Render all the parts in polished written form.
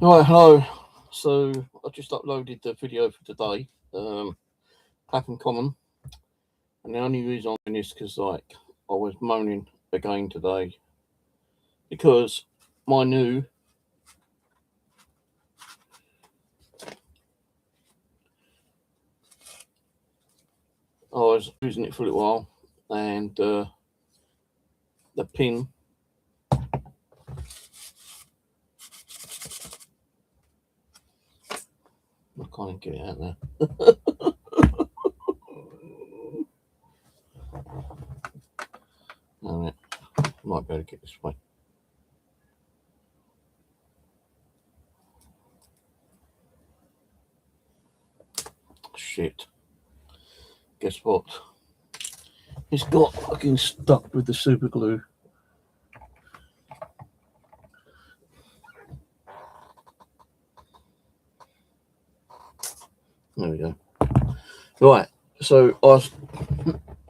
Right, hello. So I just uploaded the video for today, Clapham Common, and the only reason I'm doing this because I was moaning again today because my new I was using it for a little while, and the pin I can't get it out now. Alright, might be able to get this way. Shit. Guess what? It's got fucking stuck with the super glue. There we go. Right, so I was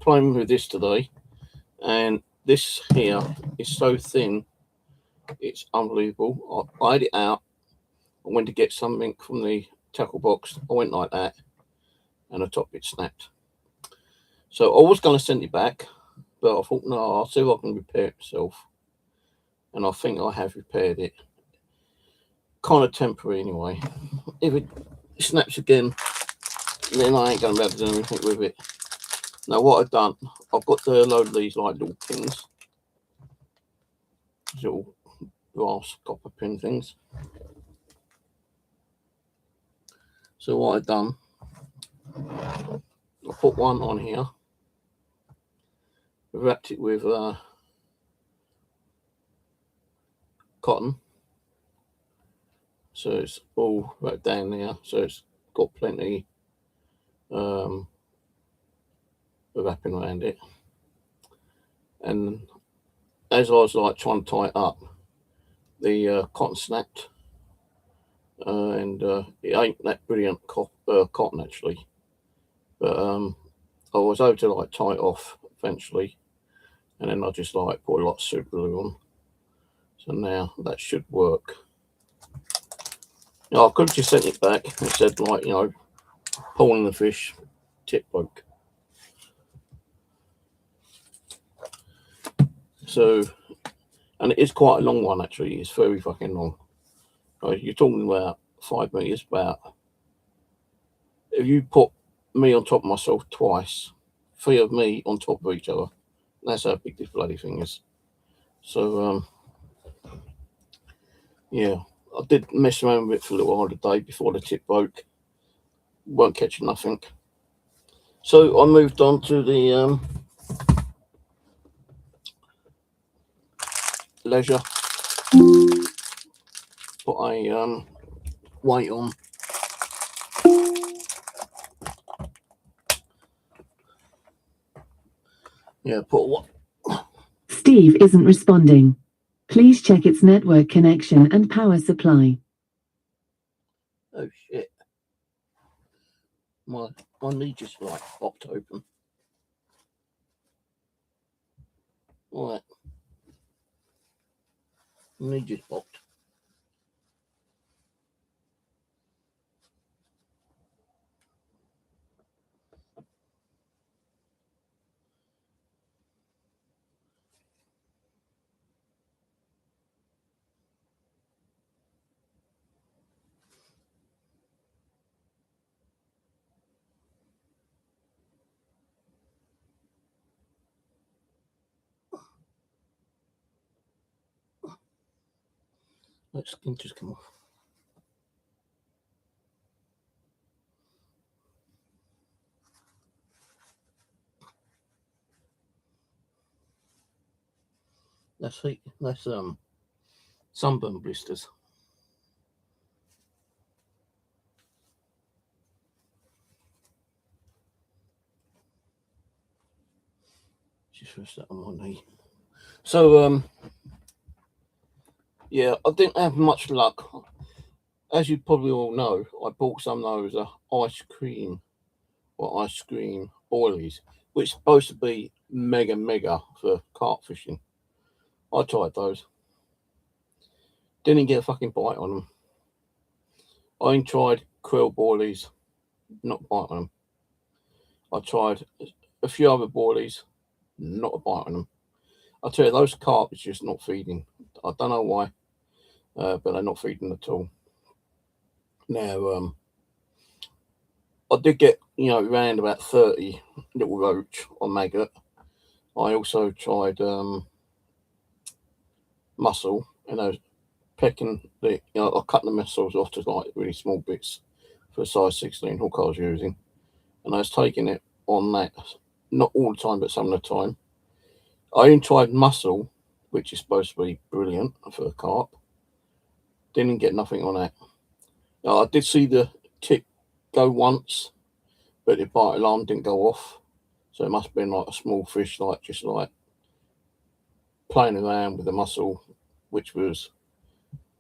playing with this today, and this here is so thin, it's unbelievable. I had it out. I went to get something from the tackle box. I went like that, and the top bit snapped. So I was going to send it back, but I thought, no, I'll see if I can repair it myself. And I think I have repaired it. Kind of temporary anyway. If it snaps again, then I ain't going to be able to do anything with it. Now what I've done, I've got a load of these like little pins. Little glass copper pin things. So what I've done, I put one on here, wrapped it with cotton, so it's all right down there, so it's got plenty wrapping around it. And as I was like trying to tie it up, the cotton snapped, and it ain't that brilliant cotton actually, but I was able to like tie it off eventually, and then I just like put a lot of super glue on. So now that should work. Now I could have just sent it back and said, like, you know, pulling the fish, tip broke. So, and it is quite a long one actually. It's very fucking long. You're talking about 5 meters. About, if you put me on top of myself twice, 3 of me on top of each other, that's how big this bloody thing is. So yeah, I did mess around with it for a little while today before the tip broke. Weren't catching nothing. So I moved on to the leisure. Put a weight on. Yeah, put what? Steve isn't responding. Please check its network connection and power supply. Oh shit. My knee just like popped open. Right. My knee just popped. That skin just come off. That's heat. That's sunburn blisters. Just rest that on my knee. So yeah, I didn't have much luck. As you probably all know, I bought some of those ice cream oilies, which is supposed to be mega for carp fishing. I tried those. Didn't get a fucking bite on them. I tried krill boilies, not biting them. I tried a few other boilies, not a bite on them. I tell you, those carp is just not feeding. I don't know why, but they're not feeding at all. Now, I did get, around about 30 little roach or maggot. I also tried mussel, and I was pecking I cut the mussels off to like really small bits for a size 16 hook I was using, and I was taking it on that, not all the time, but some of the time. I even tried mussel, which is supposed to be brilliant for a carp. Didn't get nothing on that. Now, I did see the tip go once, but the bite alarm didn't go off. So it must have been like a small fish, just playing around with the mussel, which was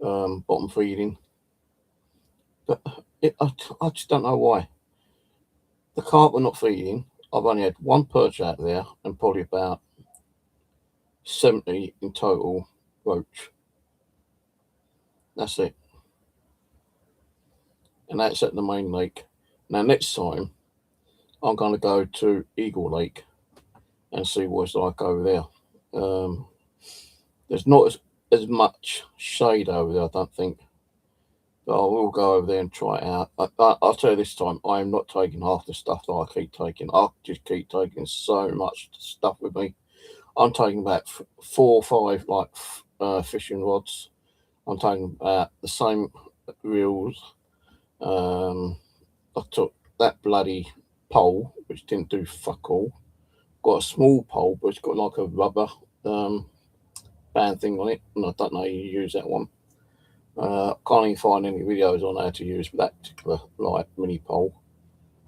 bottom feeding. But I just don't know why. The carp are not feeding. I've only had one perch out there and probably about 70 in total roach. That's it. And that's at the main lake. Now, next time, I'm going to go to Eagle Lake and see what it's like over there. There's not as much shade over there, I don't think. But I will go over there and try it out. I'll tell you this time, I am not taking half the stuff that I keep taking. I just keep taking so much stuff with me. I'm taking about 4 or 5 fishing rods. I'm taking about the same reels. I took that bloody pole, which didn't do fuck all. Got a small pole, but it's got like a rubber band thing on it, and I don't know how you use that one. Can't even find any videos on how to use that particular mini pole.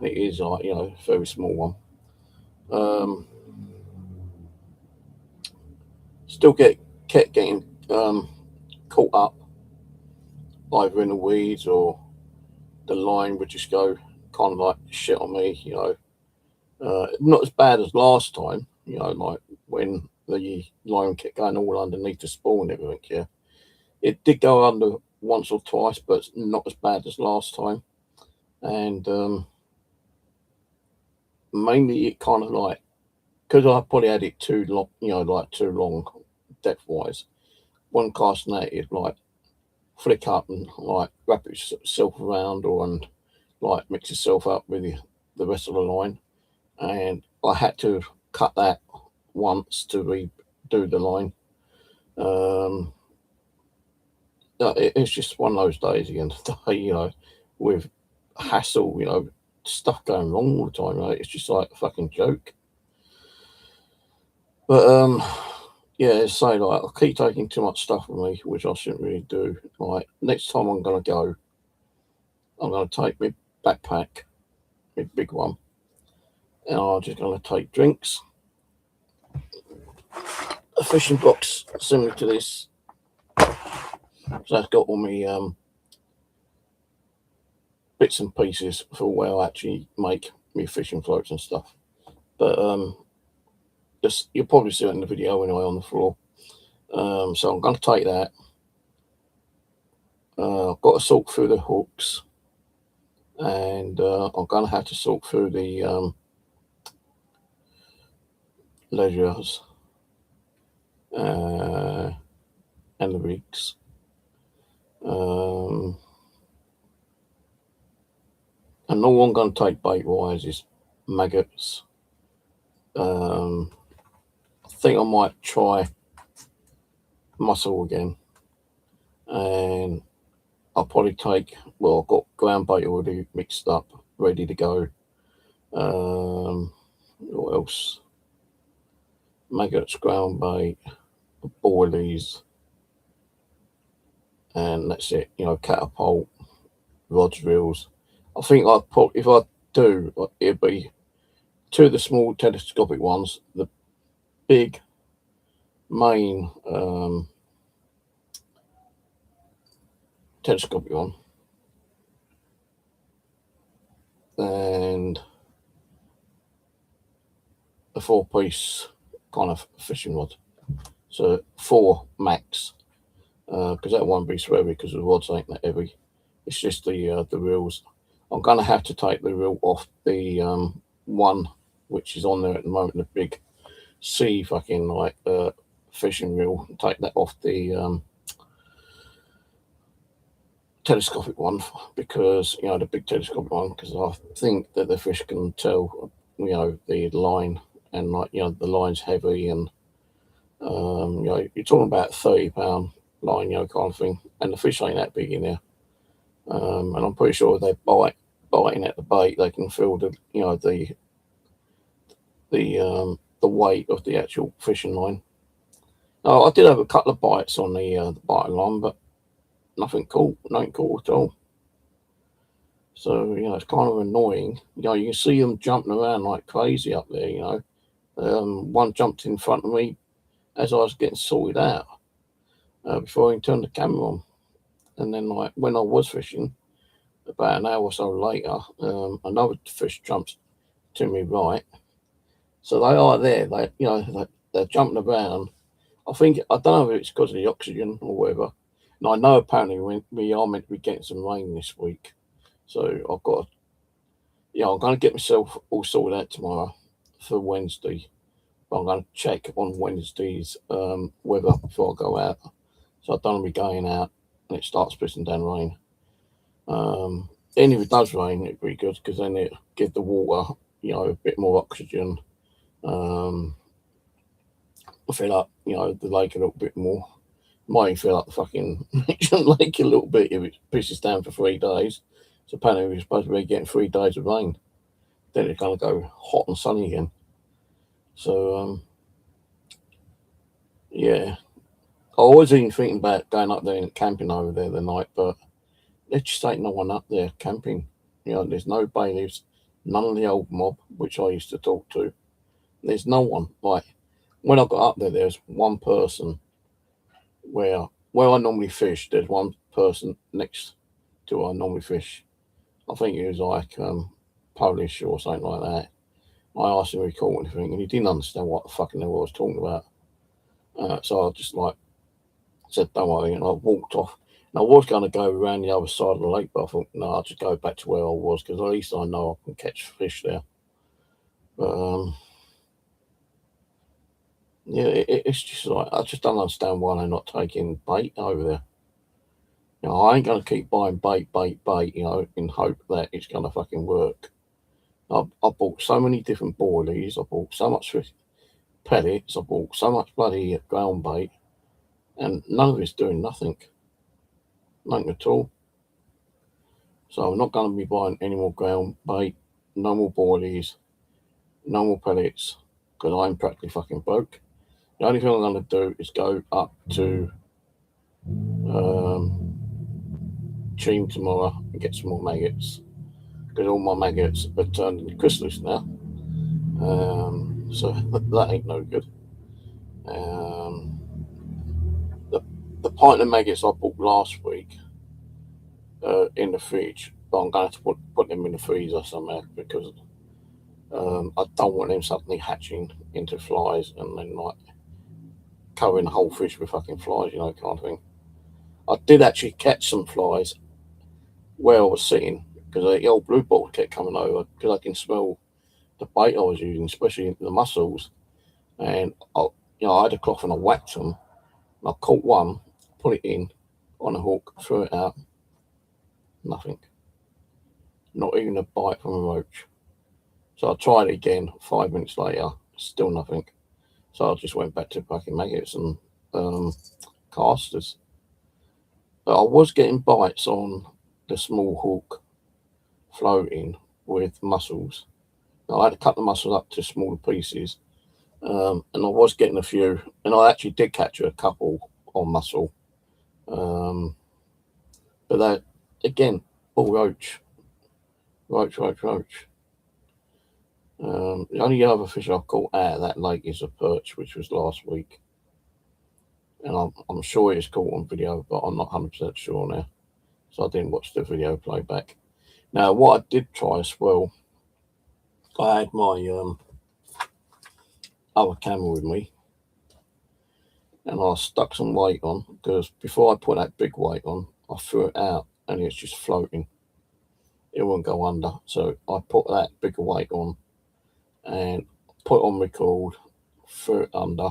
It is a very small one. Still kept getting caught up either in the weeds, or the line would just go kind of like shit on me, not as bad as last time, like when the line kept going all underneath the spool and everything. Yeah, it did go under once or twice, but not as bad as last time. And mainly it kind of because I probably had it too long, too long depth wise. One cast net, it flick up and wrap itself around, and mix itself up with the rest of the line. And I had to cut that once to redo the line. It's just one of those days again today, with hassle, stuff going wrong all the time. It's just like a fucking joke. But yeah, say I keep taking too much stuff with me, which I shouldn't really do. Next time I'm gonna go, I'm gonna take my backpack, my big one, and I'm just gonna take drinks, a fishing box similar to this. So that's got all my bits and pieces for where I actually make my fishing floats and stuff. But you'll probably see it in the video anyway on the floor. So I'm going to take that. I've got to sort through the hooks, and I'm going to have to sort through the ledgers and the rigs. And all I'm going to take bait wise is maggots. I think I might try mussel again, and I'll probably take, I've got ground bait already mixed up, ready to go. What else? Maggots, ground bait, boilies, and that's it. Catapult, rods, reels. I think if I do, it'd be 2 of the small telescopic ones, the big main telescopic one, and a 4-piece kind of fishing rod. So 4 max, because that won't be so heavy because the rods ain't that heavy. It's just the reels. I'm going to have to take the reel off the one which is on there at the moment, the big sea fucking like fishing reel. Take that off the telescopic one, because the big telescopic one, because I think that the fish can tell the line, and like the line's heavy, and you're talking about 30-pound line, kind of thing, and the fish ain't that big in there. And I'm pretty sure if they're biting at the bait, they can feel the weight of the actual fishing line. I did have a couple of bites on the biting line, but nothing caught at all. So it's kind of annoying. You can see them jumping around like crazy up there. One jumped in front of me as I was getting sorted out before I turned the camera on. And then, like, when I was fishing, about an hour or so later, another fish jumps to me right. So they are there. They're jumping around. I don't know if it's because of the oxygen or whatever. And I know apparently we are meant to be getting some rain this week. So I've got I'm going to get myself all sorted out tomorrow for Wednesday. But I'm going to check on Wednesday's weather before I go out. So I don't want to be going out and it starts pissing down rain. And if it does rain, it'd be good, because then it give the water, a bit more oxygen. Fill up, the lake a little bit more. Might even fill up the fucking lake a little bit if it pisses down for 3 days. So apparently we're supposed to be getting 3 days of rain. Then it's going to go hot and sunny again. So, yeah. I was even thinking about going up there and camping over there the night, but there just ain't no one up there camping. There's no bailiffs, none of the old mob, which I used to talk to. There's no one. Like, when I got up there, there's one person where I normally fish. There's one person next to where I normally fish. I think he was like Polish or something like that. I asked him if he caught anything, and he didn't understand what the fucking hell I was talking about. So I just said, don't worry, and I walked off. And I was going to go around the other side of the lake, but I thought, no, I'll just go back to where I was, because at least I know I can catch fish there. But yeah, it's just like, I just don't understand why they're not taking bait over there. I ain't going to keep buying bait, in hope that it's going to fucking work. I bought so many different boilies. I bought so much pellets. I bought so much bloody ground bait, and none of it's doing nothing. Nothing at all. So I'm not going to be buying any more ground bait, no more boilies, no more pellets, because I'm practically fucking broke. The only thing I'm going to do is go up to Cheam tomorrow and get some more maggots, because all my maggots are turned into chrysalis now. So that ain't no good. The pint of maggots I bought last week in the fridge, but I'm going to have to put them in the freezer somehow, because I don't want them suddenly hatching into flies and then like covering the whole fish with fucking flies, kind of thing. I did actually catch some flies where I was sitting, because the old blue ball kept coming over, because I can smell the bait I was using, especially the mussels. And I had a cloth and I whacked them. And I caught one, put it in on a hook, threw it out. Nothing. Not even a bite from a roach. So I tried it again 5 minutes later, still nothing. So I just went back to packing maggots and casters. But I was getting bites on the small hook floating with mussels. I had to cut the mussels up to smaller pieces, and I was getting a few, and I actually did catch a couple on mussel. But that, again, all roach. The only other fish I caught out of that lake is a perch, which was last week. And I'm sure it's caught on video, but I'm not 100% sure now. So I didn't watch the video playback. Now, what I did try as well, I had my other camera with me, and I stuck some weight on, because before I put that big weight on, I threw it out and it's just floating. It won't go under. So I put that bigger weight on and put on record, threw it under.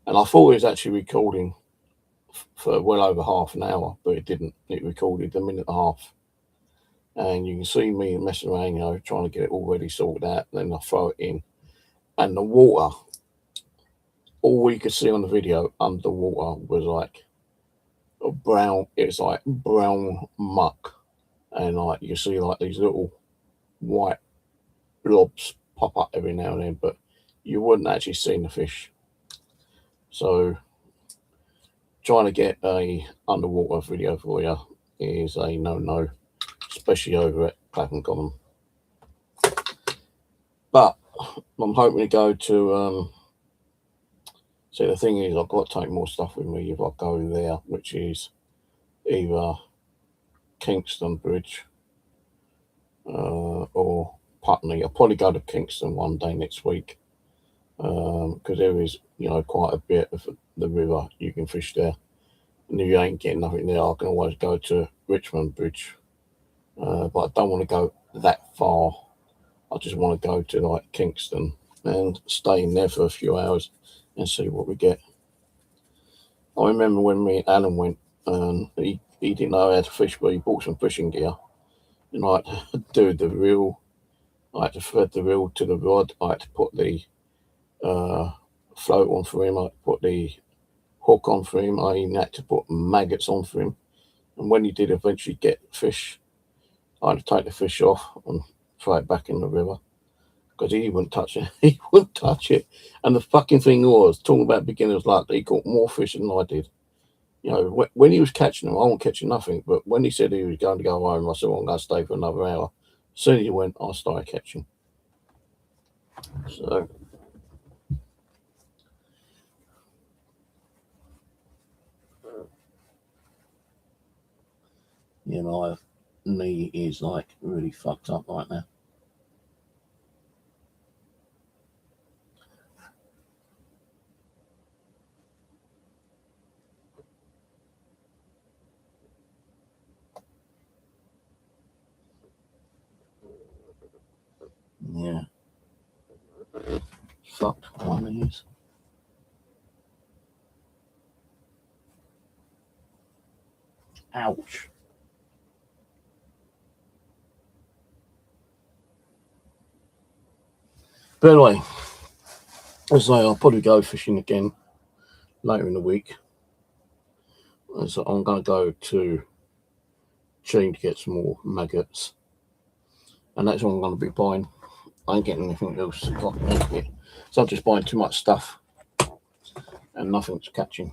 And I thought it was actually recording for well over half an hour, but it didn't. It recorded a minute and a half. And you can see me messing around, trying to get it all ready, sorted out. Then I throw it in. And the water, all we could see on the video under the water was like a brown, it's like brown muck. And like you see like these little white blobs pop up every now and then, but you wouldn't actually see the fish. So trying to get a underwater video for you is a no-no, especially over at Clapham Common. But I'm hoping to go to see, the thing is, I've got to take more stuff with me if I go there, which is either Kingston Bridge or Putney. I'll probably go to Kingston one day next week, because there is, quite a bit of the river you can fish there. And if you ain't getting nothing there, I can always go to Richmond Bridge. But I don't want to go that far. I just want to go to like Kingston and stay in there for a few hours and see what we get. I remember when me and Alan went, and he didn't know how to fish, but he bought some fishing gear. And I had to do the reel. I had to thread the reel to the rod. I had to put the float on for him. I had to put the hook on for him. I even had to put maggots on for him. And when he did eventually get fish, I had to take the fish off and throw it back in the river, because he wouldn't touch it. He wouldn't touch it. And the fucking thing was, talking about beginner's luck, he caught more fish than I did. When he was catching them, I wasn't catching nothing. But when he said he was going to go home, I said, well, I'm going to stay for another hour. As soon as he went, I started catching. So, my knee is like really fucked up right now. Yeah. Fucked my knees. Ouch. But anyway, as I say, I'll probably go fishing again later in the week. So I'm going to go to Sheen to get some more maggots. And that's what I'm going to be buying. I ain't getting anything else. So I'm just buying too much stuff and nothing's catching.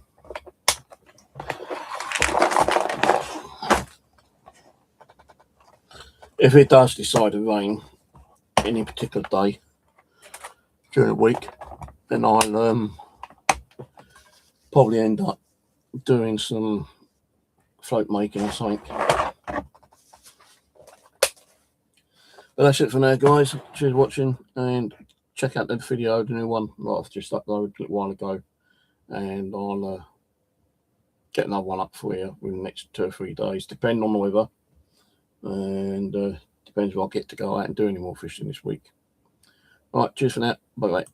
If it does decide to rain any particular day during the week, then I'll probably end up doing some float making or something. But that's it for now, guys. Cheers for watching, and check out the video, the new one that I've just uploaded a little while ago, and I'll get another one up for you in the next 2 or 3 days, depending on the weather, and depends if I get to go out and do any more fishing this week. All right, cheers for now. Bye bye.